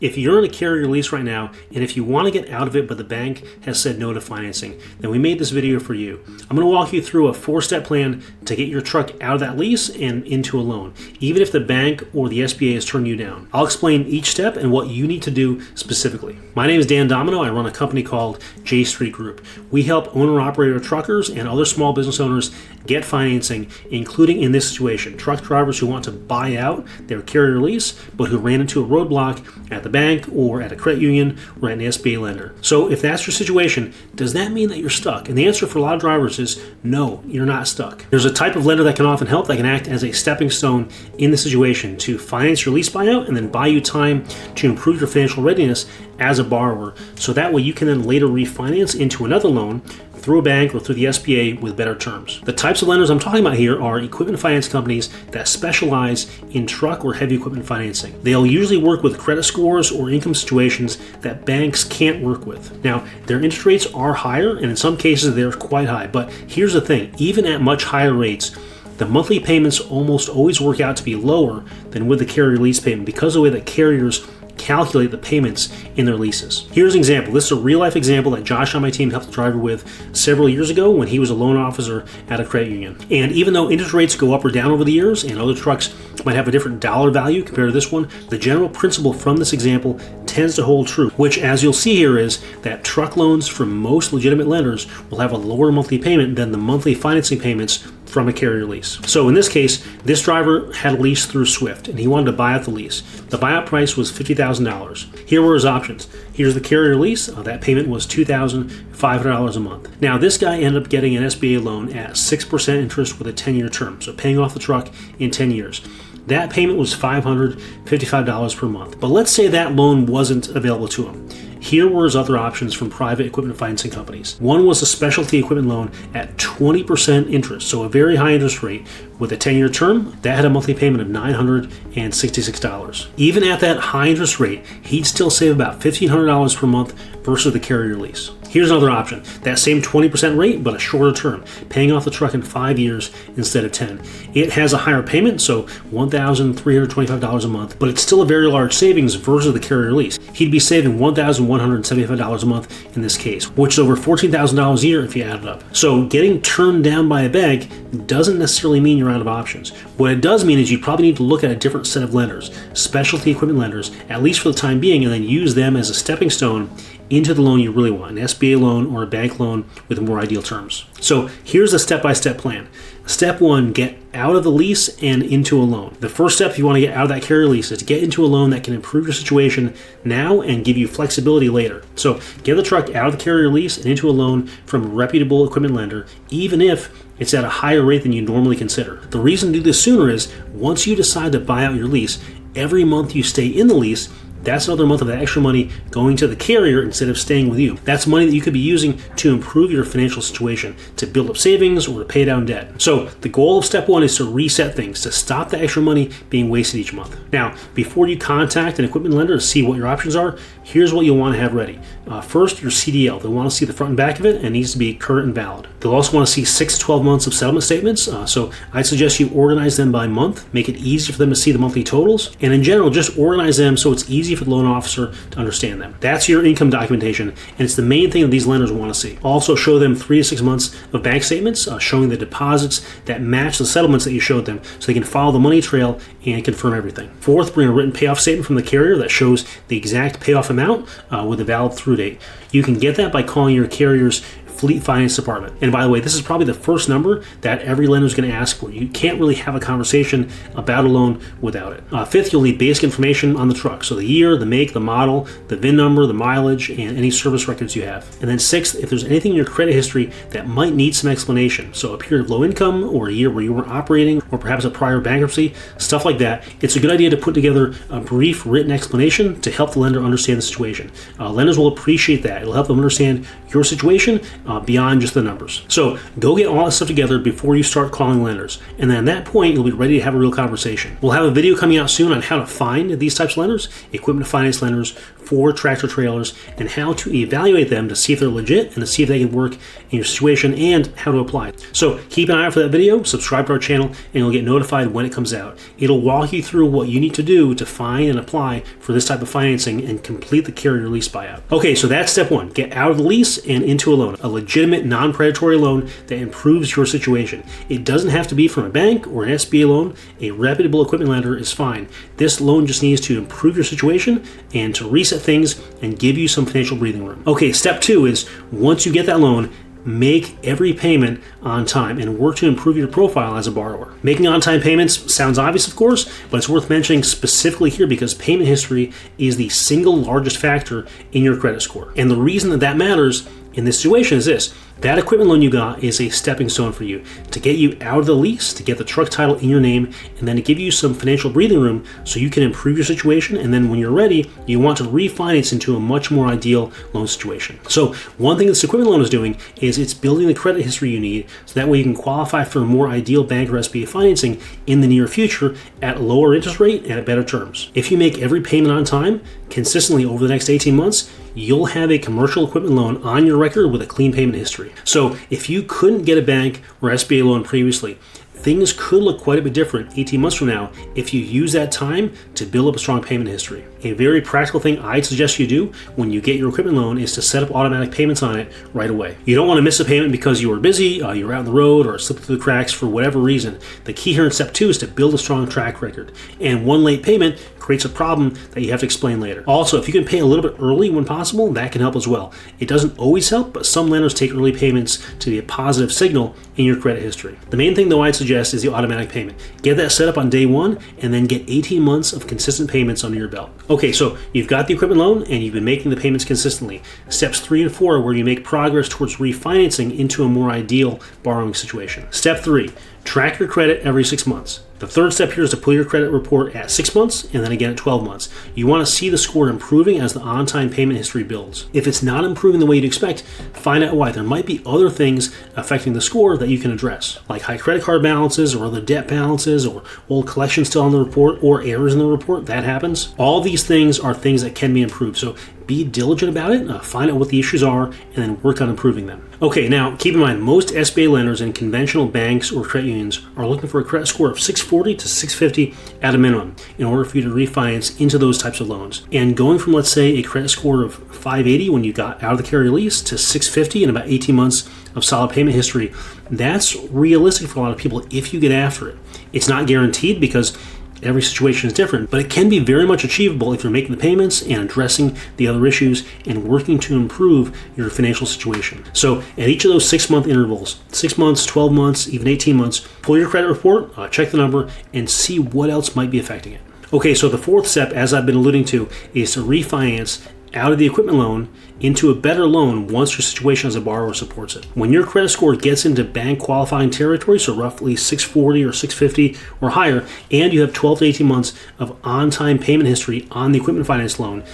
If you're in a carrier lease right now, and if you want to get out of it but the bank has said no to financing, then we made this video for you. I'm going to walk you through a 4-step plan to get your truck out of that lease and into a loan, even if the bank or the SBA has turned you down. I'll explain each step and what you need to do specifically. My name is Dan Domino. I run a company called J Street Group. We help owner-operator truckers and other small business owners get financing, including in this situation, truck drivers who want to buy out their carrier lease, but who ran into a roadblock at the bank or at a credit union or at an SBA lender. So if that's your situation, does that mean that you're stuck? And the answer for a lot of drivers is no, you're not stuck. There's a type of lender that can often help, that can act as a stepping stone in the situation to finance your lease buyout and then buy you time to improve your financial readiness as a borrower. So that way you can then later refinance into another loan through a bank or through the SBA with better terms. The types of lenders I'm talking about here are equipment finance companies that specialize in truck or heavy equipment financing. They'll usually work with credit scores or income situations that banks can't work with. Now, their interest rates are higher, and in some cases they're quite high, but here's the thing, even at much higher rates, the monthly payments almost always work out to be lower than with the carrier lease payment because of the way that carriers calculate the payments in their leases. Here's an example. This is a real-life example that Josh on my team helped a driver with several years ago when he was a loan officer at a credit union. And even though interest rates go up or down over the years and other trucks might have a different dollar value compared to this one, the general principle from this example tends to hold true, which, as you'll see here, is that truck loans from most legitimate lenders will have a lower monthly payment than the monthly financing payments from a carrier lease. So in this case, this driver had a lease through Swift and he wanted to buy out the lease. The buyout price was $50,000. Here were his options. Here's the carrier lease. That payment was $2,500 a month. Now this guy ended up getting an SBA loan at 6% interest with a 10-year term, so paying off the truck in 10 years. That payment was $555 per month. But let's say that loan wasn't available to him. Here were his other options from private equipment financing companies. One was a specialty equipment loan at 20% interest, so a very high interest rate with a 10-year term. That had a monthly payment of $966. Even at that high interest rate, he'd still save about $1,500 per month versus the carrier lease. Here's another option, that same 20% rate, but a shorter term, paying off the truck in 5 years instead of 10. It has a higher payment, so $1,325 a month, but it's still a very large savings versus the carrier lease. He'd be saving $1,175 a month in this case, which is over $14,000 a year if you add it up. So getting turned down by a bank doesn't necessarily mean you're out of options. What it does mean is you probably need to look at a different set of lenders, specialty equipment lenders, at least for the time being, and then use them as a stepping stone into the loan you really want, an SBA loan or a bank loan with more ideal terms. So here's a step-by-step plan. Step 1, get out of the lease and into a loan. The first step if you want to get out of that carrier lease is to get into a loan that can improve your situation now and give you flexibility later. So get the truck out of the carrier lease and into a loan from a reputable equipment lender, even if it's at a higher rate than you normally consider. The reason to do this sooner is once you decide to buy out your lease, every month you stay in the lease, that's another month of that extra money going to the carrier instead of staying with you. That's money that you could be using to improve your financial situation, to build up savings or to pay down debt. So the goal of step 1 is to reset things, to stop the extra money being wasted each month. Now, before you contact an equipment lender to see what your options are, here's what you'll want to have ready. First, your CDL. They'll want to see the front and back of it, and it needs to be current and valid. They'll also want to see 6 to 12 months of settlement statements. So I suggest you organize them by month, make it easy for them to see the monthly totals, and in general, just organize them so it's easy for the loan officer to understand them. That's your income documentation, and it's the main thing that these lenders want to see. Also show them 3 to 6 months of bank statements showing the deposits that match the settlements that you showed them so they can follow the money trail and confirm everything. Fourth, bring a written payoff statement from the carrier that shows the exact payoff amount with a valid through date. You can get that by calling your carrier's fleet finance department. And by the way, this is probably the first number that every lender is going to ask for. You can't really have a conversation about a loan without it. Fifth, you'll need basic information on the truck. So the year, the make, the model, the VIN number, the mileage, and any service records you have. And then sixth, if there's anything in your credit history that might need some explanation, so a period of low income or a year where you weren't operating or perhaps a prior bankruptcy, stuff like that, it's a good idea to put together a brief written explanation to help the lender understand the situation. Lenders will appreciate that. It'll help them understand your situation beyond just the numbers. So go get all that stuff together before you start calling lenders. And then at that point, you'll be ready to have a real conversation. We'll have a video coming out soon on how to find these types of lenders, equipment finance lenders for tractor trailers, and how to evaluate them to see if they're legit and to see if they can work in your situation and how to apply. So keep an eye out for that video, subscribe to our channel, and you'll get notified when it comes out. It'll walk you through what you need to do to find and apply for this type of financing and complete the carrier lease buyout. Okay, so that's step one. Get out of the lease and into a loan, a legitimate non-predatory loan that improves your situation. It doesn't have to be from a bank or an SBA loan. A reputable equipment lender is fine. This loan just needs to improve your situation and to reset things and give you some financial breathing room. Okay, step two is once you get that loan, make every payment on time and work to improve your profile as a borrower. Making on-time payments sounds obvious, of course, but it's worth mentioning specifically here because payment history is the single largest factor in your credit score. And the reason that that matters in this situation is this: that equipment loan you got is a stepping stone for you to get you out of the lease, to get the truck title in your name, and then to give you some financial breathing room so you can improve your situation. And then when you're ready, you want to refinance into a much more ideal loan situation. So one thing this equipment loan is doing is it's building the credit history you need so that way you can qualify for a more ideal bank or SBA financing in the near future at a lower interest rate and at better terms. If you make every payment on time consistently over the next 18 months, you'll have a commercial equipment loan on your record with a clean payment history. So if you couldn't get a bank or SBA loan previously, things could look quite a bit different 18 months from now if you use that time to build up a strong payment history. A very practical thing I'd suggest you do when you get your equipment loan is to set up automatic payments on it right away. You don't want to miss a payment because you were busy, you were out on the road, or slipped through the cracks for whatever reason. The key here in step two is to build a strong track record. And one late payment creates a problem that you have to explain later. Also, if you can pay a little bit early when possible, that can help as well. It doesn't always help, but some lenders take early payments to be a positive signal in your credit history. The main thing though I'd suggest is the automatic payment. Get that set up on day one and then get 18 months of consistent payments under your belt. Okay, so you've got the equipment loan and you've been making the payments consistently. Steps 3 and 4 are where you make progress towards refinancing into a more ideal borrowing situation. Step 3, track your credit every 6 months. The third step here is to pull your credit report at 6 months and then again at 12 months. You want to see the score improving as the on-time payment history builds. If it's not improving the way you'd expect, find out why. There might be other things affecting the score that you can address, like high credit card balances or other debt balances or old collections still on the report or errors in the report. That happens. All these things are things that can be improved. So be diligent about it, find out what the issues are, and then work on improving them. Okay, now keep in mind, most SBA lenders and conventional banks or credit unions are looking for a credit score of 640 to 650 at a minimum in order for you to refinance into those types of loans. And going from, let's say, a credit score of 580 when you got out of the carrier lease to 650 in about 18 months of solid payment history, that's realistic for a lot of people if you get after it. It's not guaranteed because every situation is different, but it can be very much achievable if you're making the payments and addressing the other issues and working to improve your financial situation. So at each of those 6-month intervals, 6 months, 12 months, even 18 months, pull your credit report, check the number, and see what else might be affecting it. Okay, so the fourth step, as I've been alluding to, is to refinance out of the equipment loan into a better loan once your situation as a borrower supports it. When your credit score gets into bank qualifying territory, so roughly 640 or 650 or higher, and you have 12 to 18 months of on-time payment history on the equipment finance loan,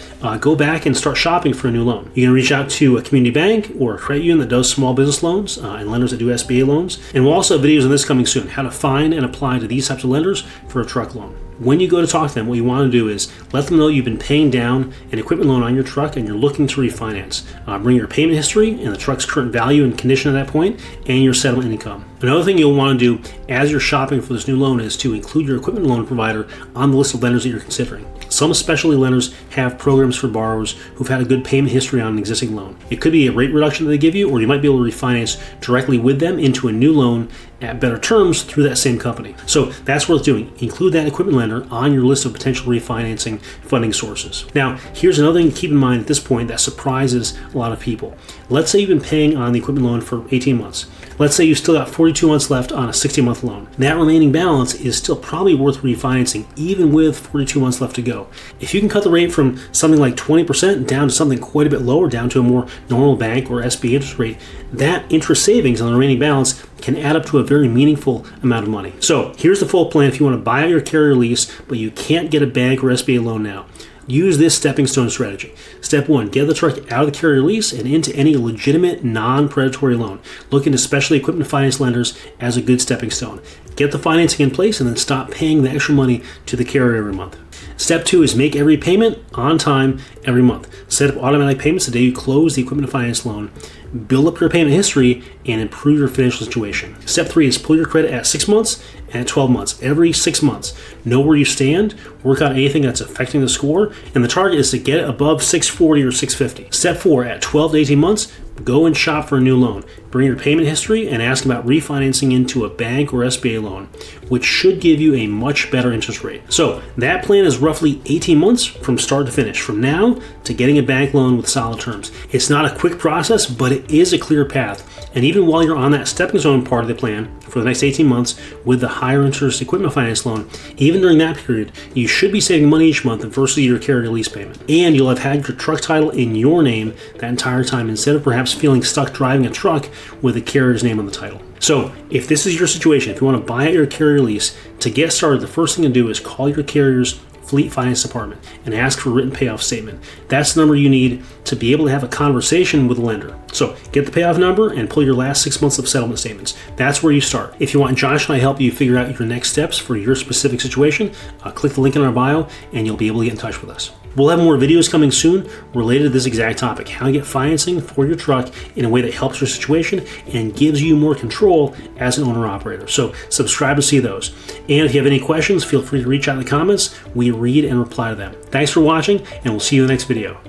go back and start shopping for a new loan. You can reach out to a community bank or a credit union that does small business loans and lenders that do SBA loans. And we'll also have videos on this coming soon, how to find and apply to these types of lenders for a truck loan. When you go to talk to them, what you want to do is let them know you've been paying down an equipment loan on your truck and you're looking to refinance. Bring your payment history and the truck's current value and condition at that point and your settlement income. Another thing you'll want to do as you're shopping for this new loan is to include your equipment loan provider on the list of lenders that you're considering. Some specialty lenders have programs for borrowers who've had a good payment history on an existing loan. It could be a rate reduction that they give you, or you might be able to refinance directly with them into a new loan at better terms through that same company. So that's worth doing. Include that equipment lender on your list of potential refinancing funding sources. Now, here's another thing to keep in mind at this point that surprises a lot of people. Let's say you've been paying on the equipment loan for 18 months. Let's say you've still got 42 months left on a 60-month loan. That remaining balance is still probably worth refinancing, even with 42 months left to go. If you can cut the rate from something like 20% down to something quite a bit lower, down to a more normal bank or SBA interest rate, that interest savings on the remaining balance can add up to a very meaningful amount of money. So here's the full plan if you want to buy out your carrier lease, but you can't get a bank or SBA loan now. use this stepping stone strategy. Step 1, get the truck out of the carrier lease and into any legitimate non-predatory loan. Look into specialty equipment finance lenders as a good stepping stone. Get the financing in place and then stop paying the extra money to the carrier every month. Step 2 is make every payment on time every month. Set up automatic payments the day you close the equipment finance loan. Build up your payment history and improve your financial situation. Step 3 is pull your credit at 6 months and at 12 months. Every 6 months, know where you stand, work out anything that's affecting the score, and the target is to get it above 640 or 650. Step 4, at 12 to 18 months, go and shop for a new loan. Bring your payment history and ask about refinancing into a bank or SBA loan, which should give you a much better interest rate. So that plan is roughly 18 months from start to finish, from now to getting a bank loan with solid terms. It's not a quick process, but it is a clear path. And even while you're on that stepping stone part of the plan for the next 18 months with the higher interest equipment finance loan, even during that period, you should be saving money each month versus your carrier lease payment. And you'll have had your truck title in your name that entire time instead of perhaps feeling stuck driving a truck with a carrier's name on the title. So if this is your situation, if you want to buy out your carrier lease, to get started, the first thing to do is call your carrier's fleet finance department and ask for a written payoff statement. That's the number you need to be able to have a conversation with the lender. So get the payoff number and pull your last 6 months of settlement statements. That's where you start. If you want Josh and I help you figure out your next steps for your specific situation, click the link in our bio and you'll be able to get in touch with us. We'll have more videos coming soon related to this exact topic, how to get financing for your truck in a way that helps your situation and gives you more control as an owner-operator. So subscribe to see those. And if you have any questions, feel free to reach out in the comments. We read and reply to them. Thanks for watching, and we'll see you in the next video.